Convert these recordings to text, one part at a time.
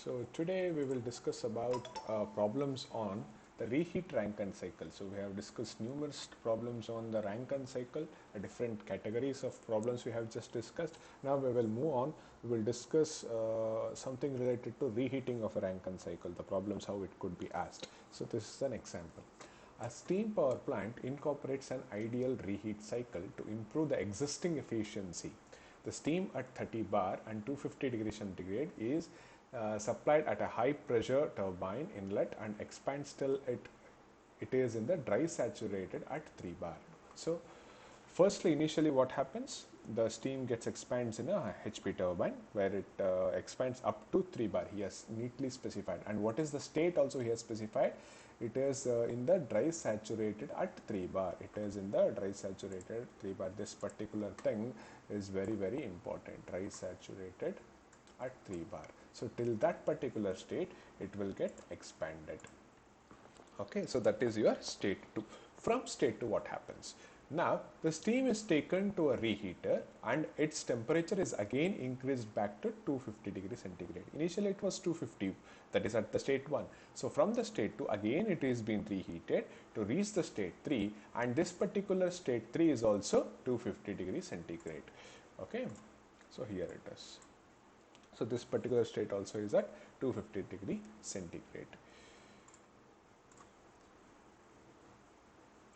So today we will discuss about problems on the reheat Rankine cycle. So we have discussed numerous problems on the Rankine cycle, different categories of problems we have just discussed. Now we will move on. We will discuss something related to reheating of a Rankine cycle, the problems how it could be asked. So this is an example. A steam power plant incorporates an ideal reheat cycle to improve the existing efficiency. The steam at 30 bar and 250 degrees centigrade is supplied at a high pressure turbine inlet and expands till it is in the dry saturated at 3 bar. So firstly, initially what happens, the steam gets expands in a HP turbine where it expands up to 3 bar. He has neatly specified. And what is the state also he has specified? It is in the dry saturated at 3 bar. It is in the dry saturated 3 bar. This particular thing is very, very important. Dry saturated at 3 bar. So till that particular state, it will get expanded. Okay, so that is your state 2. From state 2, what happens? Now, the steam is taken to a reheater and its temperature is again increased back to 250 degrees centigrade. Initially, it was 250, that is at the state 1. So, from the state 2, again it is being reheated to reach the state 3, and this particular state 3 is also 250 degrees centigrade. Okay, so here it is. So, this particular state also is at 250 degree centigrade.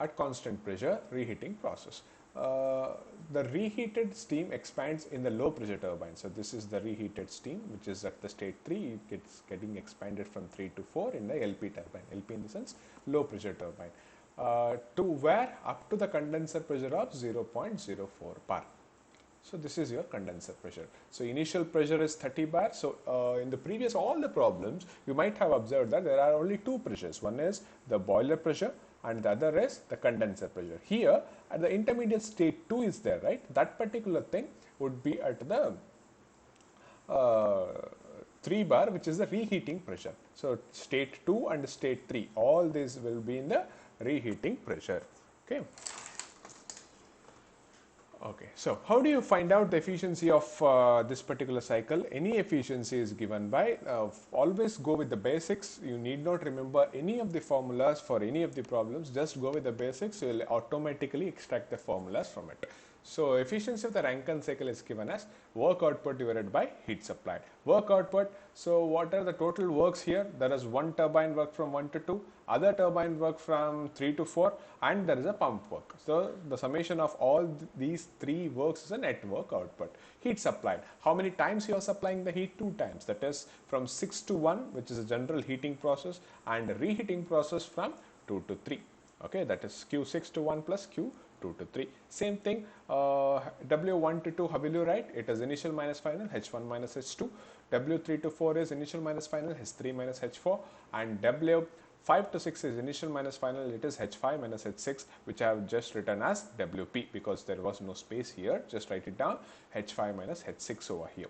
At constant pressure, reheating process. The reheated steam expands in the low pressure turbine. So, this is the reheated steam which is at the state 3, it's getting expanded from 3 to 4 in the LP turbine, LP in the sense low pressure turbine, to where up to the condenser pressure of 0.04 bar. So, this is your condenser pressure. So, initial pressure is 30 bar. So, in the previous all the problems, you might have observed that there are only two pressures. One is the boiler pressure and the other is the condenser pressure. Here, at the intermediate state 2 is there, right? That particular thing would be at the 3 bar, which is the reheating pressure. So, state 2 and state 3, all these will be in the reheating pressure. Okay. Okay, so how do you find out the efficiency of this particular cycle? Any efficiency is given by, always go with the basics. You need not remember any of the formulas for any of the problems, just go with the basics, you will automatically extract the formulas from it. So, efficiency of the Rankine cycle is given as work output divided by heat supplied. Work output, so what are the total works here? There is one turbine work from 1 to 2, other turbine work from 3 to 4, and there is a pump work. So, the summation of all these three works is a net work output. Heat supplied, how many times you are supplying the heat? 2 times, that is from 6 to 1, which is a general heating process, and a reheating process from 2 to 3. Okay, that is Q6 to 1 plus Q2 to 3. Same thing, W1 to 2, how will you write? It is initial minus final, H1 minus H2. W3 to 4 is initial minus final, H3 minus H4. And W5 to 6 is initial minus final, it is H5 minus H6, which I have just written as WP because there was no space here. Just write it down, H5 minus H6 over here.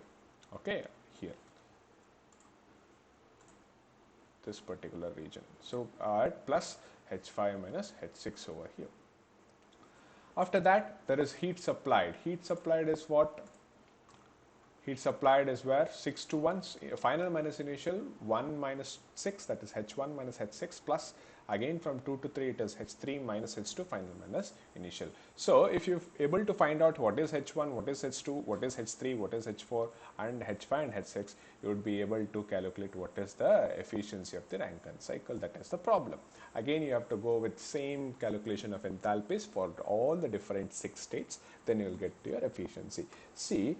Okay, here. This particular region. So, plus H5 minus H6 over here. After that, there is heat supplied. Heat supplied is what? Heat supplied is where 6 to 1, final minus initial, 1 minus 6, that is H1 minus H6 plus again from 2 to 3 it is H3 minus H2, final minus initial. So, if you are able to find out what is H1, what is H2, what is H3, what is H4 and H5 and H6, you would be able to calculate what is the efficiency of the Rankine cycle. That is the problem. Again, you have to go with same calculation of enthalpies for all the different 6 states, then you will get to your efficiency. See,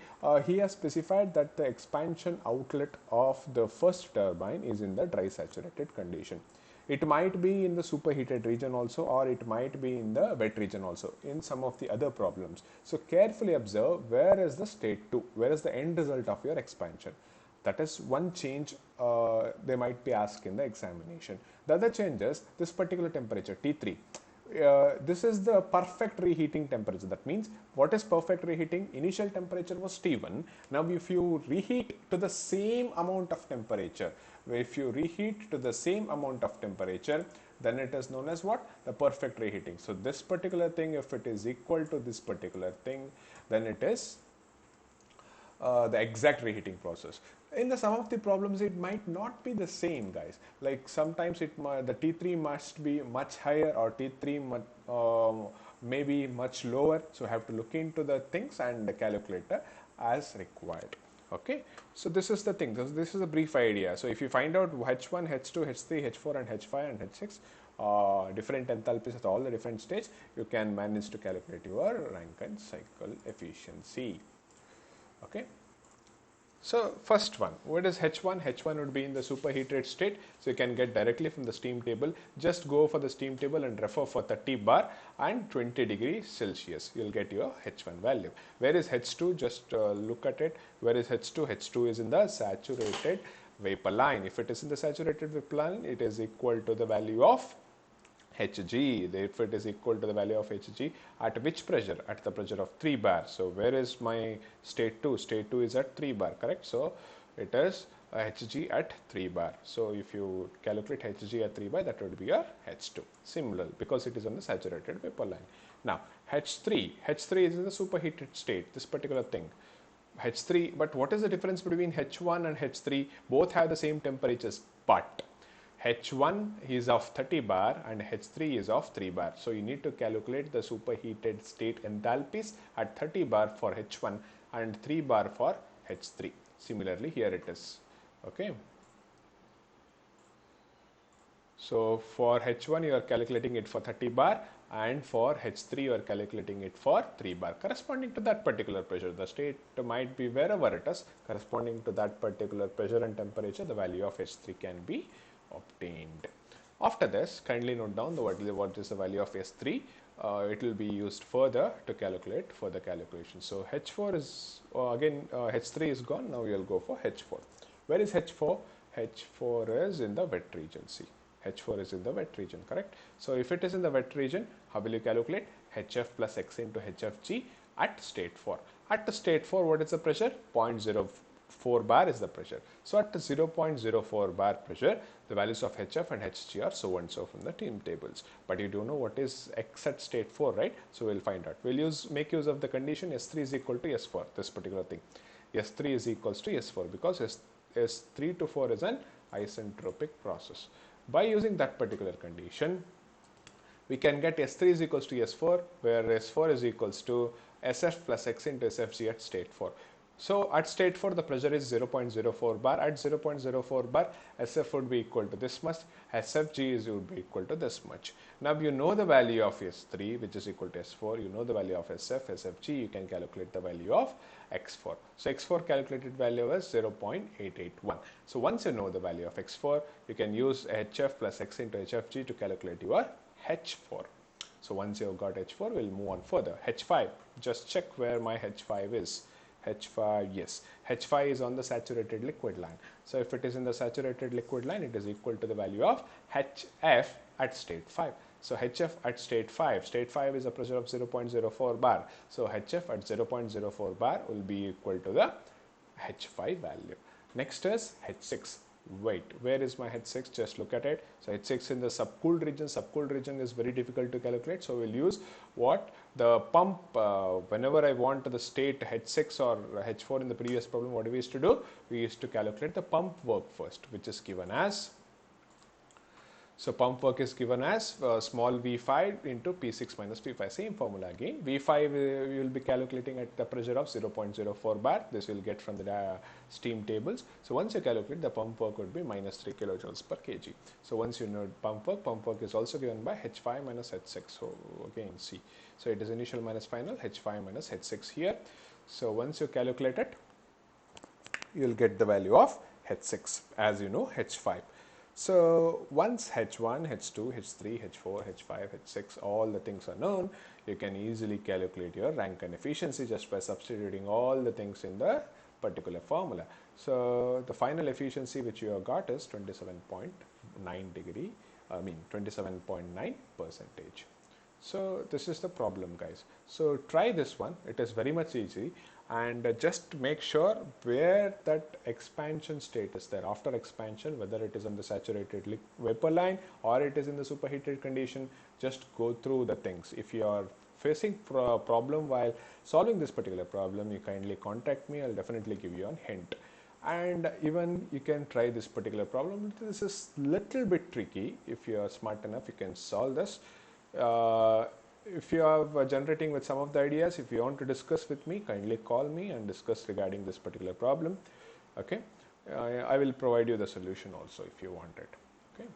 he has specified that the expansion outlet of the first turbine is in the dry saturated condition. It might be in the superheated region also, or it might be in the wet region also in some of the other problems. So, carefully observe where is the state 2, where is the end result of your expansion. That is one change they might be asked in the examination. The other change is this particular temperature T3. This is the perfect reheating temperature. That means what is perfect reheating? Initial temperature was T1. Now, if you reheat to the same amount of temperature, then it is known as what? The perfect reheating. So, this particular thing, if it is equal to this particular thing, then it is the exact reheating process. In the some of the problems it might not be the same, guys. Like sometimes the T3 must be much higher, or T3 maybe much lower, so have to look into the things and the calculator as required. Okay, so this is the thing, this is a brief idea. So if you find out H1, H2, H3, H4 and H5 and H6 different enthalpies at all the different stages, you can manage to calculate your Rankine cycle efficiency. Okay, so first one, what is H1? H1 would be in the superheated state, so you can get directly from the steam table. Just go for the steam table and refer for 30 bar and 20 degrees Celsius. You'll get your H1 value. Where is H2? Just look at it. Where is H2? H2 is in the saturated vapor line. If it is in the saturated vapor line, it is equal to the value of Hg. If it is equal to the value of Hg at which pressure? At the pressure of 3 bar. So where is my state 2? State 2 is at 3 bar, correct? So it is Hg at 3 bar. So if you calculate Hg at 3 bar, that would be your H2. Similar, because it is on the saturated vapor line. Now H3 is in the superheated state, this particular thing. H3, but what is the difference between H1 and H3? Both have the same temperatures, but H1 is of 30 bar and H3 is of 3 bar. So you need to calculate the superheated state enthalpies at 30 bar for H1 and 3 bar for H3. Similarly, here it is. Okay. So for H1 you are calculating it for 30 bar, and for H3 you are calculating it for 3 bar, corresponding to that particular pressure. The state might be wherever it is, corresponding to that particular pressure and temperature, the value of H3 can be obtained. After this, kindly note down what is the value of S3. It will be used further to calculate further calculations. So H4 is again H3 is gone. Now we will go for H4. Where is H4? H4 is in the wet region. See, H4 is in the wet region, correct? So if it is in the wet region, how will you calculate? HF plus X into HFG at state 4. At the state 4, what is the pressure? 0.04 bar is the pressure. So at the 0.04 bar pressure, the values of HF and HG are so and so from the team tables. But you don't know what is X at state 4, right? So we'll find out. We'll make use of the condition S3 is equal to S4, this particular thing. S3 is equals to S4 because S3 to 4 is an isentropic process. By using that particular condition, we can get S3 is equals to S4, where S4 is equals to SF plus X into SFG at state 4. So at state 4, the pressure is 0.04 bar. At 0.04 bar, SF would be equal to this much, SFG would be equal to this much. Now you know the value of S3, which is equal to S4. You know the value of SF, SFG. You can calculate the value of X4. So X4 calculated value is 0.881. So once you know the value of X4, you can use HF plus X into HFG to calculate your H4. So once you've got H4, we'll move on further. H5, just check where my H5 is. H5, yes, H5 is on the saturated liquid line. So if it is in the saturated liquid line, it is equal to the value of HF at state 5. So HF at state 5 is a pressure of 0.04 bar. So HF at 0.04 bar will be equal to the H5 value. Next is H6. Wait, where is my H6? Just look at it. So H6 in the subcooled region. Subcooled region is very difficult to calculate. So we'll use what? The pump. Whenever I want the state H6 or H4 in the previous problem, what we used to do? We used to calculate the pump work first, which is given as. So pump work is given as small V5 into P6 minus P5. Same formula again. V5 we will be calculating at the pressure of 0.04 bar. This will get from the steam tables. So once you calculate, the pump work would be minus 3 kilojoules per kg. So once you know pump work is also given by H5 minus H6. So again see. So it is initial minus final, H5 minus H6 here. So once you calculate it, you will get the value of H6 as you know H5. So once H1, H2, H3, H4, H5, H6, all the things are known, you can easily calculate your Rankine efficiency just by substituting all the things in the particular formula. So the final efficiency which you have got is 27.9 percentage. So this is the problem, guys. So try this one. It is very much easy. And just make sure where that expansion state is there. After expansion, whether it is on the saturated vapor line or it is in the superheated condition, just go through the things. If you are facing a problem while solving this particular problem, you kindly contact me. I'll definitely give you a hint. and even you can try this particular problem. This is little bit tricky. If you are smart enough, you can solve this. If you are generating with some of the ideas, if you want to discuss with me, kindly call me and discuss regarding this particular problem. Okay, I will provide you the solution also if you want it. Okay.